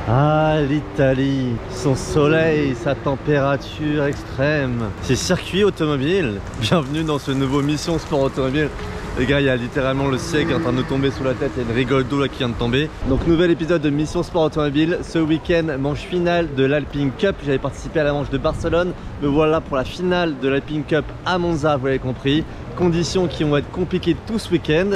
Ah, l'Italie, son soleil, sa température extrême, ses circuits automobiles. Bienvenue dans ce nouveau Mission Sport Automobile. Les gars, il y a littéralement le ciel qui est en train de nous tomber sous la tête. Il y a une rigole d'eau là qui vient de tomber. Donc nouvel épisode de Mission Sport Automobile. Ce week-end, manche finale de l'Alpine Cup. J'avais participé à la manche de Barcelone. Me voilà pour la finale de l'Alpine Cup à Monza, vous l'avez compris. Conditions qui vont être compliquées tout ce week-end.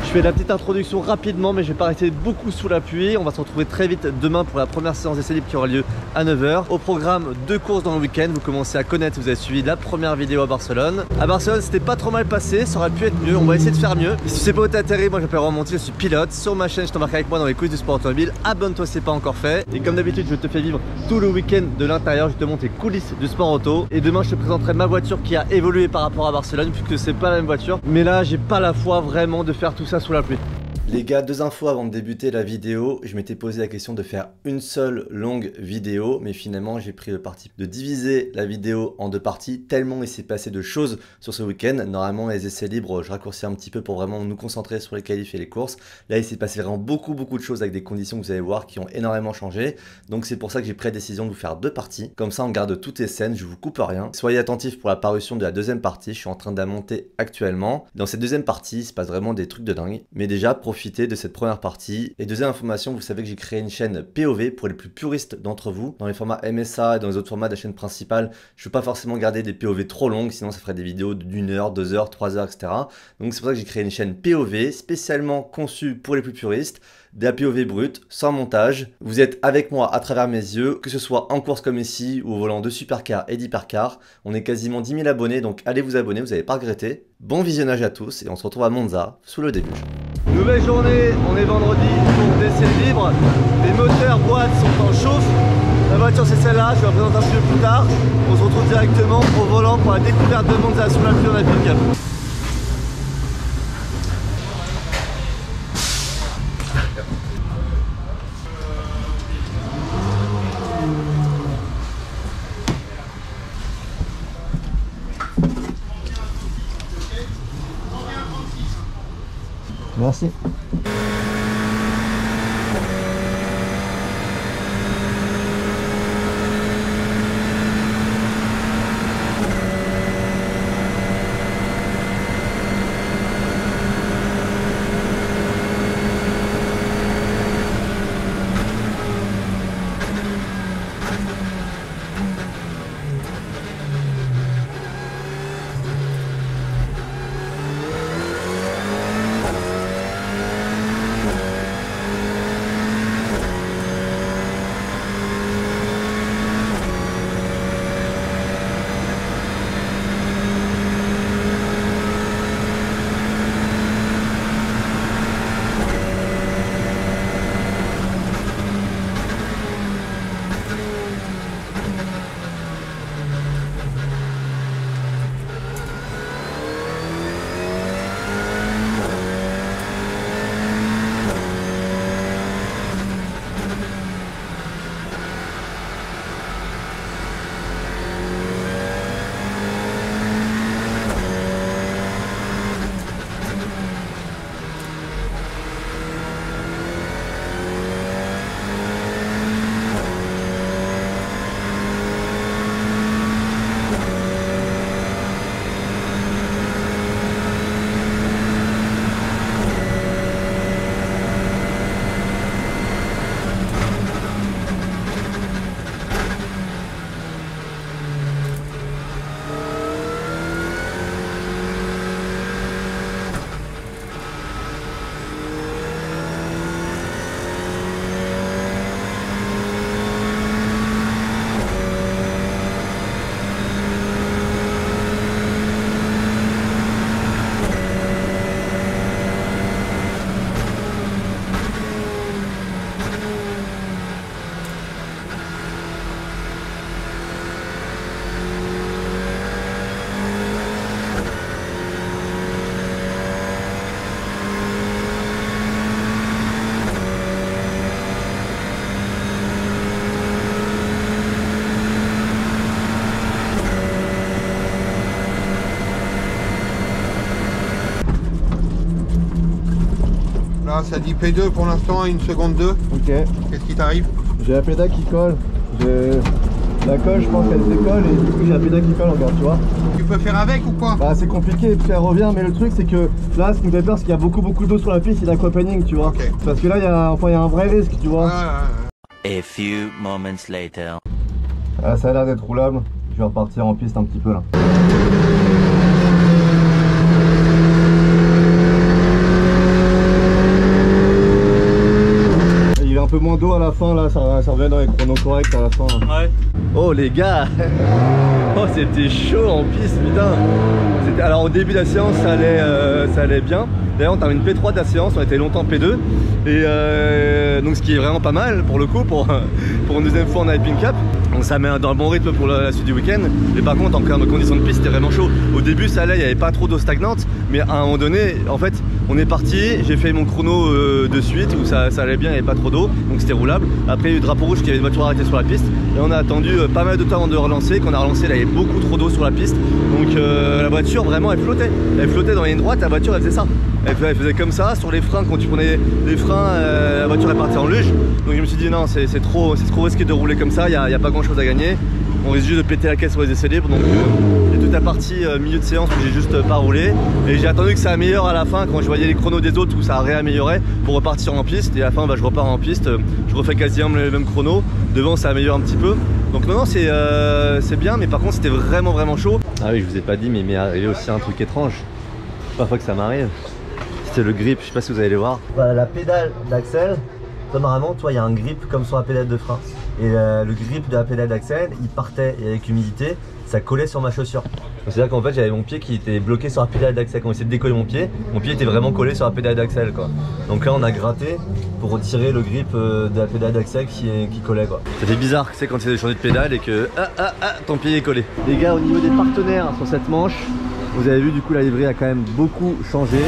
Je fais la petite introduction rapidement, mais je vais pas rester beaucoup sous la pluie. On va se retrouver très vite demain pour la première séance d'essai libre qui aura lieu à 9 h. Au programme, 2 courses dans le week-end. Vous commencez à connaître, vous avez suivi la première vidéo à Barcelone. À Barcelone, c'était pas trop mal passé, ça aurait pu être mieux. On va essayer de faire mieux. Si tu sais pas où t'es atterri, moi je m'appelle Romain Montiel, je suis pilote. Sur ma chaîne, je t'embarque avec moi dans les coulisses du sport automobile. Abonne-toi si c'est pas encore fait. Et comme d'habitude, je te fais vivre tout le week-end de l'intérieur. Je te montre les coulisses du sport auto. Et demain, je te présenterai ma voiture qui a évolué par rapport à Barcelone, puisque c'est pas la même voiture. Mais là, j'ai pas la foi vraiment de faire tout ça sous la pluie. Les gars, 2 infos avant de débuter la vidéo. Je m'étais posé la question de faire une seule longue vidéo, mais finalement j'ai pris le parti de diviser la vidéo en 2 parties, tellement il s'est passé de choses sur ce week-end. Normalement les essais libres, je raccourcis un petit peu pour vraiment nous concentrer sur les qualifs et les courses. Là il s'est passé vraiment beaucoup de choses avec des conditions que vous allez voir qui ont énormément changé. Donc c'est pour ça que j'ai pris la décision de vous faire 2 parties. Comme ça on garde toutes les scènes, je vous coupe rien. Soyez attentifs pour la parution de la 2e partie, je suis en train de la monter actuellement. Dans cette 2e partie, il se passe vraiment des trucs de dingue. Mais déjà, profitez de cette première partie. Et deuxième information, vous savez que j'ai créé une chaîne POV pour les plus puristes d'entre vous. Dans les formats MSA et dans les autres formats de la chaîne principale, je ne veux pas forcément garder des POV trop longues, sinon ça ferait des vidéos d'1 heure, 2 heures, 3 heures, etc. Donc c'est pour ça que j'ai créé une chaîne POV spécialement conçue pour les plus puristes. Des POV brut, sans montage. Vous êtes avec moi à travers mes yeux, que ce soit en course comme ici ou au volant de supercar et d'hypercar. On est quasiment 10 000 abonnés, donc allez vous abonner, vous n'allez pas regretter. Bon visionnage à tous et on se retrouve à Monza sous le début. Nouvelle journée, on est vendredi, jour d'essai libre. Les moteurs boîtes sont en chauffe. La voiture c'est celle-là, je vais la présenter un petit peu plus tard. On se retrouve directement au volant pour la découverte de Monza sous la pluie en Alpine Cup. Merci. là, ça dit P2 pour l'instant, 1 seconde 2. Ok. Qu'est-ce qui t'arrive? J'ai la pédale qui colle. La colle, je pense qu'elle décolle et du coup j'ai la pédale qui colle encore, tu vois. Tu peux faire avec ou quoi? Bah c'est compliqué parce qu'elle revient, mais le truc c'est que là ce qui me fait peur c'est qu'il y a beaucoup d'eau sur la piste, c'est d'aquaplaning, tu vois. Okay. Parce que là il y a un vrai risque, tu vois. A few moments later. Ah, ça a l'air d'être roulable. Je vais repartir en piste un petit peu là. Il est un peu moins d'eau à la fin là, ça revient dans les chronos corrects à la fin. Ouais. Oh les gars. Oh c'était chaud en piste, putain. Alors au début de la séance ça allait bien. D'ailleurs on termine P3 de la séance, on était longtemps P2. Et donc ce qui est vraiment pas mal pour le coup, pour une deuxième fois en Alpine Cup. Donc ça met dans le bon rythme pour la suite du week-end. Mais par contre en termes de conditions de piste c'était vraiment chaud. Au début ça allait, il n'y avait pas trop d'eau stagnante. Mais à un moment donné, en fait on est parti, j'ai fait mon chrono de suite où ça allait bien, il n'y avait pas trop d'eau. Donc c'était roulable. Après il y a eu le drapeau rouge qui avait une voiture arrêtée sur la piste. Et on a attendu pas mal de temps avant de relancer. Quand on a relancé là il y avait beaucoup trop d'eau sur la piste. Donc la voiture vraiment elle flottait. Elle flottait dans la ligne droite, la voiture elle faisait ça. Elle faisait comme ça, sur les freins, quand tu prenais les freins, la voiture est partie en luge. Donc je me suis dit non, c'est trop risqué de rouler comme ça, il n'y a pas grand chose à gagner. On risque juste de péter la caisse sur les essais libres. Donc c'est toute la partie milieu de séance où j'ai juste pas roulé. Et j'ai attendu que ça améliore à la fin, quand je voyais les chronos des autres où ça a réamélioré, pour repartir en piste. Et à la fin bah, je repars en piste, je refais quasiment le même chrono. Devant ça améliore un petit peu. Donc non, c'est bien, mais par contre c'était vraiment chaud. Ah oui, je vous ai pas dit, mais il m'est arrivé aussi un truc étrange. Parfois que ça m'arrive. C'est le grip, je sais pas si vous allez le voir. Voilà, la pédale d'axel, normalement, tu vois, il y a un grip comme sur la pédale de frein. Et le grip de la pédale d'axel, il partait et avec l'humidité, ça collait sur ma chaussure. C'est-à-dire qu'en fait, j'avais mon pied qui était bloqué sur la pédale d'axel. Quand on essayait de décoller mon pied était vraiment collé sur la pédale d'axel, quoi. Donc là, on a gratté pour retirer le grip de la pédale d'axel qui collait, quoi. Ça fait bizarre, c'est quand tu essaies de changer de pédale et que ton pied est collé. Les gars, au niveau des partenaires sur cette manche, vous avez vu, du coup, la livrée a quand même beaucoup changé.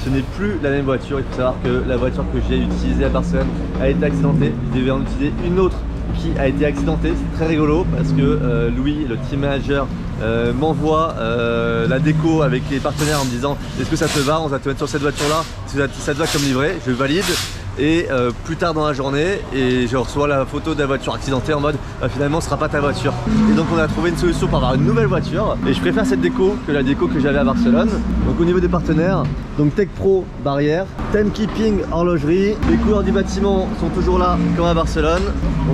Ce n'est plus la même voiture. Il faut savoir que la voiture que j'ai utilisée à Barcelone a été accidentée. Je devais en utiliser une autre qui a été accidentée. C'est très rigolo parce que Louis, le team manager, m'envoie la déco avec les partenaires en me disant est-ce que ça te va, on va te mettre sur cette voiture là, est-ce que ça te va comme livré, je valide. Et plus tard dans la journée, et je reçois la photo de la voiture accidentée en mode finalement ce sera pas ta voiture. Et donc on a trouvé une solution pour avoir une nouvelle voiture. Et je préfère cette déco que la déco que j'avais à Barcelone. Donc au niveau des partenaires, donc Tech Pro barrière, Timekeeping horlogerie, les couleurs du bâtiment sont toujours là comme à Barcelone.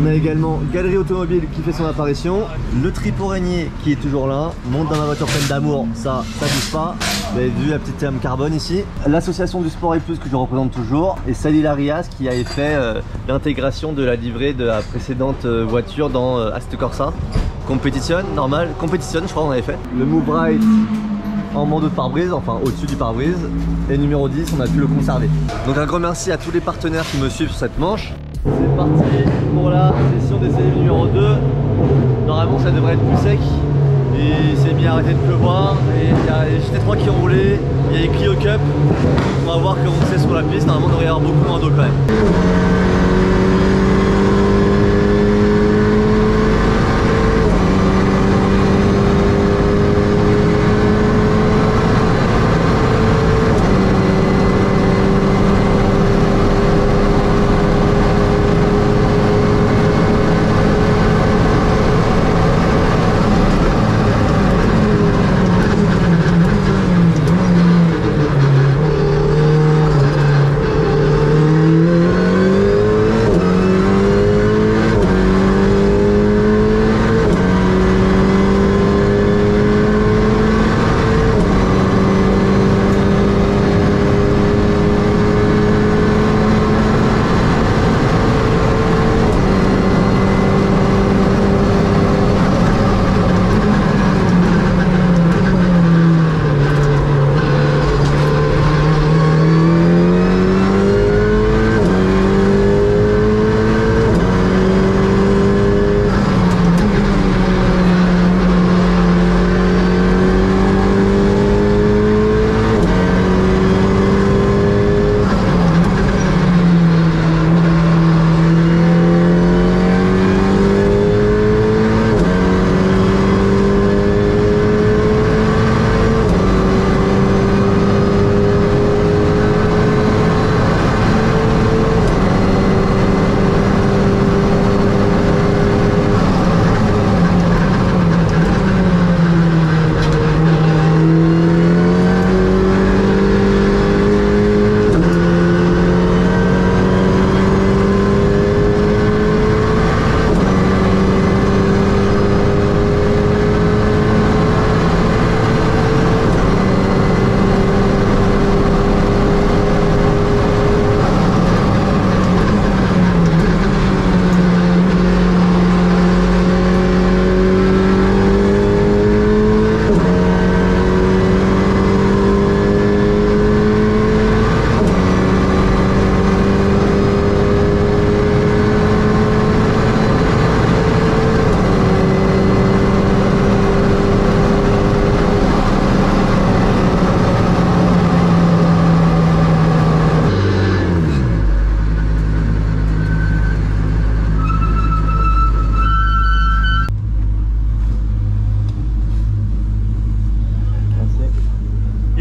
On a également Galerie Automobile qui fait son apparition, le tripot régnier qui est toujours là, monte dans ma voiture pleine d'amour, ça bouge pas. Vous avez vu la petite terme carbone ici. L'association du Sport et Plus que je représente toujours, et Salil Arias qui avait fait l'intégration de la livrée de la précédente voiture dans Assetto Corsa. Competition, normal, Competition je crois on avait fait. Le Move Bright en bandeau de pare-brise, enfin au-dessus du pare-brise. Et numéro 10, on a pu le conserver. Donc un grand merci à tous les partenaires qui me suivent sur cette manche. C'est parti pour la session d'essai numéro 2. Normalement ça devrait être plus sec. Et il s'est mis à arrêter de pleuvoir. Et il y a les GT3 qui ont roulé. Il y a les Clio Cup. On va voir comment c'est sur la piste. Normalement on devrait y avoir beaucoup moins d'eau quand même.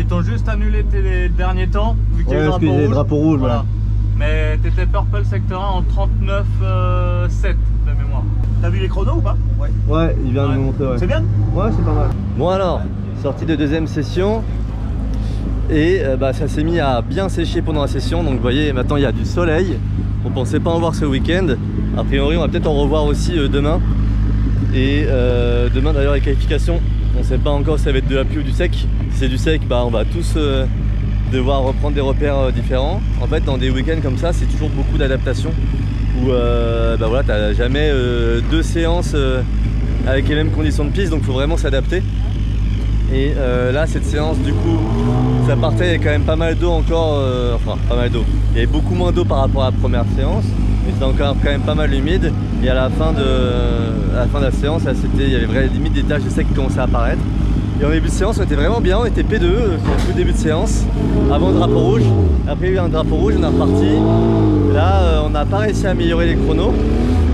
t'ont juste annulé tes derniers temps, vu qu'il y a eu le drapeau rouge. Drapeau rouge, voilà. Mais t'étais Purple Sector 1 en 39,7 de mémoire. T'as vu les chronos ou pas? Ouais. Ouais, il vient de nous montrer, ouais. C'est bien? Ouais, c'est pas mal. Bon alors, sortie de deuxième session. Et ça s'est mis à bien sécher pendant la session. Donc vous voyez, maintenant il y a du soleil. On pensait pas en voir ce week-end. A priori, on va peut-être en revoir aussi demain. Et demain d'ailleurs, les qualifications, on sait pas encore si ça va être de la pluie ou du sec. Si c'est du sec, on va tous devoir reprendre des repères différents. En fait, dans des week-ends comme ça, c'est toujours beaucoup d'adaptation. Où voilà, t'as jamais deux séances avec les mêmes conditions de piste, donc il faut vraiment s'adapter. Et là, cette séance, du coup, ça partait, il y avait quand même pas mal d'eau encore, enfin pas mal d'eau. Il y avait beaucoup moins d'eau par rapport à la première séance, mais c'était encore quand même pas mal humide. Et à la fin de la séance, il y avait vraiment limite des taches de sec qui commençaient à apparaître. Et en début de séance, on était vraiment bien, on était P2, c'est tout le début de séance, avant le drapeau rouge. Après, il y a eu un drapeau rouge, on est reparti. Là, on n'a pas réussi à améliorer les chronos.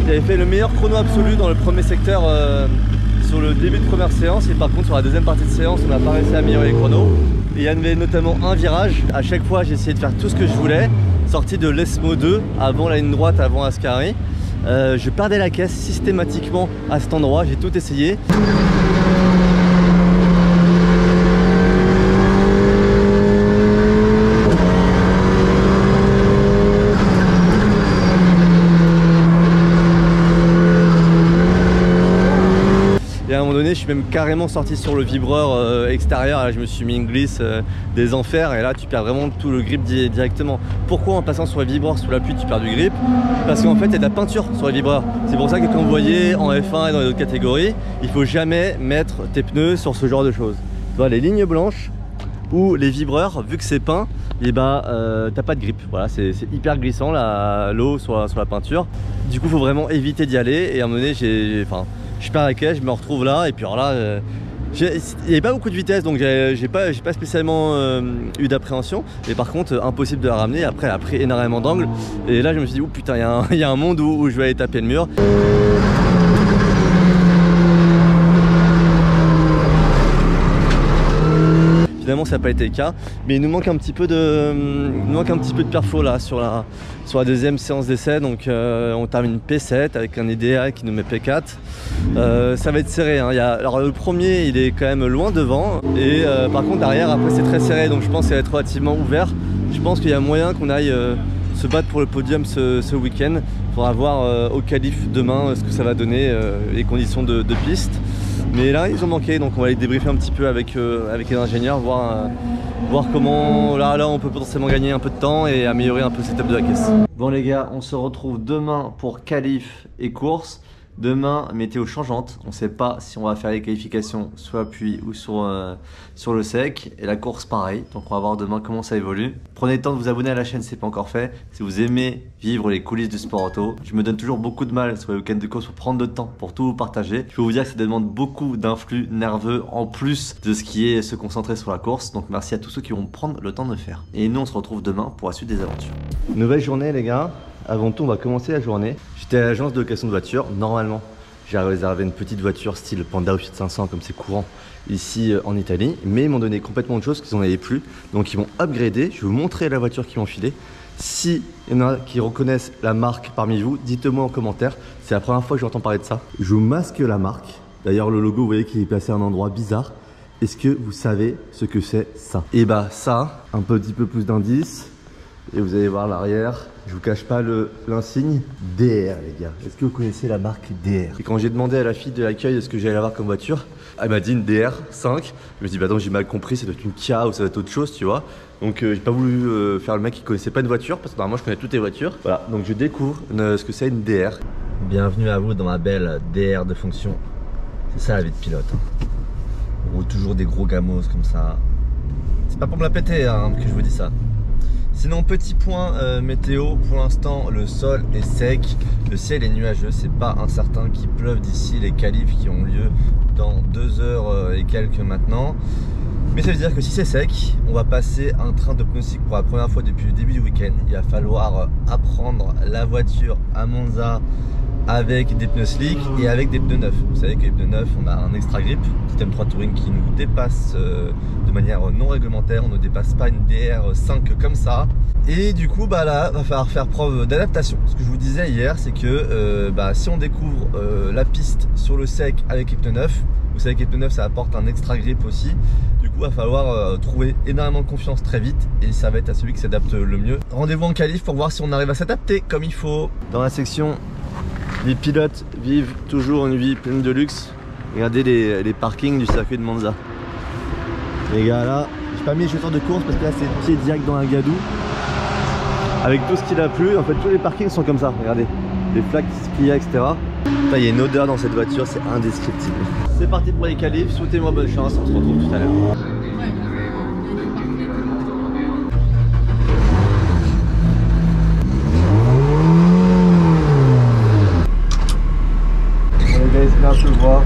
J'avais fait le meilleur chrono absolu dans le premier secteur sur le début de première séance, et par contre sur la deuxième partie de séance, on n'a pas réussi à améliorer les chronos. Et il y avait notamment un virage. À chaque fois, j'ai essayé de faire tout ce que je voulais. Sorti de l'ESMO 2, avant la ligne droite, avant Ascari. Je perdais la caisse systématiquement à cet endroit, j'ai tout essayé. Et à un moment donné, je suis même carrément sorti sur le vibreur extérieur. Là, je me suis mis une glisse des enfers, et là tu perds vraiment tout le grip directement. Pourquoi en passant sur le vibreur sous la pluie tu perds du grip? Parce qu'en fait il y a de la peinture sur le vibreur. C'est pour ça que quand vous voyez en F1 et dans les autres catégories, il faut jamais mettre tes pneus sur ce genre de choses. Tu vois, les lignes blanches ou les vibreurs, vu que c'est peint, et t'as pas de grip. Voilà, c'est hyper glissant l'eau sur la peinture. Du coup, faut vraiment éviter d'y aller. Et à un moment donné, je perds la caisse, je me retrouve là, et puis alors là, il n'y avait pas beaucoup de vitesse, donc j'ai pas spécialement eu d'appréhension. Mais par contre, impossible de la ramener. Après, elle a pris énormément d'angles. Et là, je me suis dit, oh putain, il y a un monde où je vais aller taper le mur. Finalement, ça n'a pas été le cas, mais il nous manque un petit peu de perfo là sur la deuxième séance d'essai. Donc on termine P7 avec un idéal qui nous met P4. Ça va être serré, hein. Alors le premier, il est quand même loin devant, et par contre derrière, après c'est très serré, donc je pense qu'il va être relativement ouvert. Je pense qu'il y a moyen qu'on aille se battre pour le podium ce week-end. Il faudra voir au qualif demain ce que ça va donner, les conditions de piste. Mais là, ils ont manqué, donc on va aller débriefer un petit peu avec les ingénieurs, voir comment là on peut potentiellement gagner un peu de temps et améliorer un peu le setup de la caisse. Bon les gars, on se retrouve demain pour qualif et course. Demain, météo changeante, on ne sait pas si on va faire les qualifications sur la pluie ou sur le sec. Et la course pareil, donc on va voir demain comment ça évolue. Prenez le temps de vous abonner à la chaîne si ce n'est pas encore fait. Si vous aimez vivre les coulisses du sport auto, je me donne toujours beaucoup de mal sur les week-ends de course pour prendre le temps pour tout vous partager. Je peux vous dire que ça demande beaucoup d'influx nerveux en plus de ce qui est se concentrer sur la course. Donc merci à tous ceux qui vont prendre le temps de le faire. Et nous on se retrouve demain pour la suite des aventures. Nouvelle journée les gars. Avant tout, on va commencer la journée. J'étais à l'agence de location de voitures. Normalement, j'ai réservé une petite voiture style Panda ou Fiat 500 comme c'est courant ici en Italie. Mais ils m'ont donné complètement autre chose, qu'ils n'en avaient plus. Donc ils m'ont upgradé. Je vais vous montrer la voiture qu'ils m'ont filée. Si il y en a qui reconnaissent la marque parmi vous, dites-moi en commentaire. C'est la première fois que j'entends parler de ça. Je vous masque la marque. D'ailleurs, le logo, vous voyez qu'il est placé à un endroit bizarre. Est-ce que vous savez ce que c'est ça? Et ça, un petit peu plus d'indices. Et vous allez voir l'arrière, je vous cache pas l'insigne DR les gars. Est-ce que vous connaissez la marque DR? Et quand j'ai demandé à la fille de l'accueil ce que j'allais avoir comme voiture, elle m'a dit une DR5. Je me suis dit bah non, j'ai mal compris, ça doit être une Kia ou ça doit être autre chose, tu vois. Donc j'ai pas voulu faire le mec qui connaissait pas une voiture, parce que normalement je connais toutes les voitures. Voilà, donc je découvre ce que c'est une DR. Bienvenue à vous dans ma belle DR de fonction. C'est ça la vie de pilote. On roule toujours des gros gamos comme ça. C'est pas pour me la péter hein, que je vous dis ça. Sinon, petit point météo, pour l'instant le sol est sec, le ciel est nuageux, c'est pas incertain qu'il pleuve d'ici les qualifs qui ont lieu dans 2 heures et quelques maintenant. Mais ça veut dire que si c'est sec, on va passer un train de pneus cycles pour la première fois depuis le début du week-end. Il va falloir apprendre la voiture à Monza avec des pneus slick et avec des pneus neufs. Vous savez que les pneus neufs, on a un extra grip, système 3 Touring qui nous dépasse de manière non réglementaire. On ne dépasse pas une DR5 comme ça. Et du coup, bah là, va falloir faire preuve d'adaptation. Ce que je vous disais hier, c'est que si on découvre la piste sur le sec avec les pneus neufs, vous savez que les pneus neufs, ça apporte un extra grip aussi. Du coup, il va falloir trouver énormément de confiance très vite et ça va être à celui qui s'adapte le mieux. Rendez-vous en qualif pour voir si on arrive à s'adapter comme il faut. Dans la section, les pilotes vivent toujours une vie pleine de luxe. Regardez les parkings du circuit de Monza. Les gars, là, j'ai pas mis les chaussures de course parce que là, c'est pied direct dans un gadou. Avec tout ce qu'il a plu, en fait, tous les parkings sont comme ça. Regardez, les flaques qui se plient, etc. Il y a une odeur dans cette voiture, c'est indescriptible. C'est parti pour les qualifs, souhaitez-moi bonne chance, on se retrouve tout à l'heure. Les gars, il se met un peu le voir,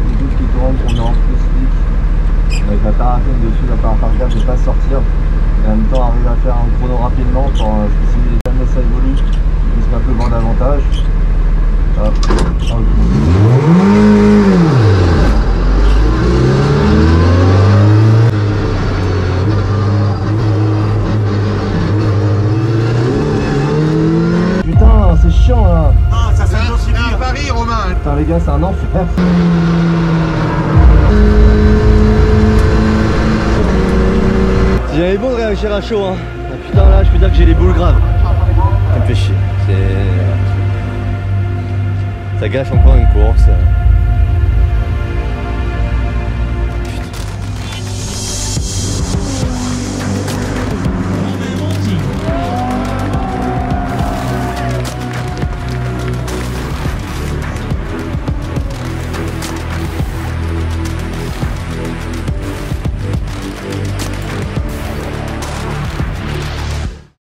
les bouches qui tournent, on est en spécifique. Avec la paraffine dessus, la paraffine ne pas sortir. Et en même temps arriver à faire un chrono rapidement pour si jamais ça évolue, il se met un peu le vent davantage. Hop. Putain, c'est chiant là. Ah, ça c'est aussi C'est un bien. pari, Romain. Putain les gars, c'est un enfer. J'avais beau de réagir à chaud, hein. Ah, putain là, je peux dire que j'ai les boules graves. Ça me fait chier. Ça gâche encore une course.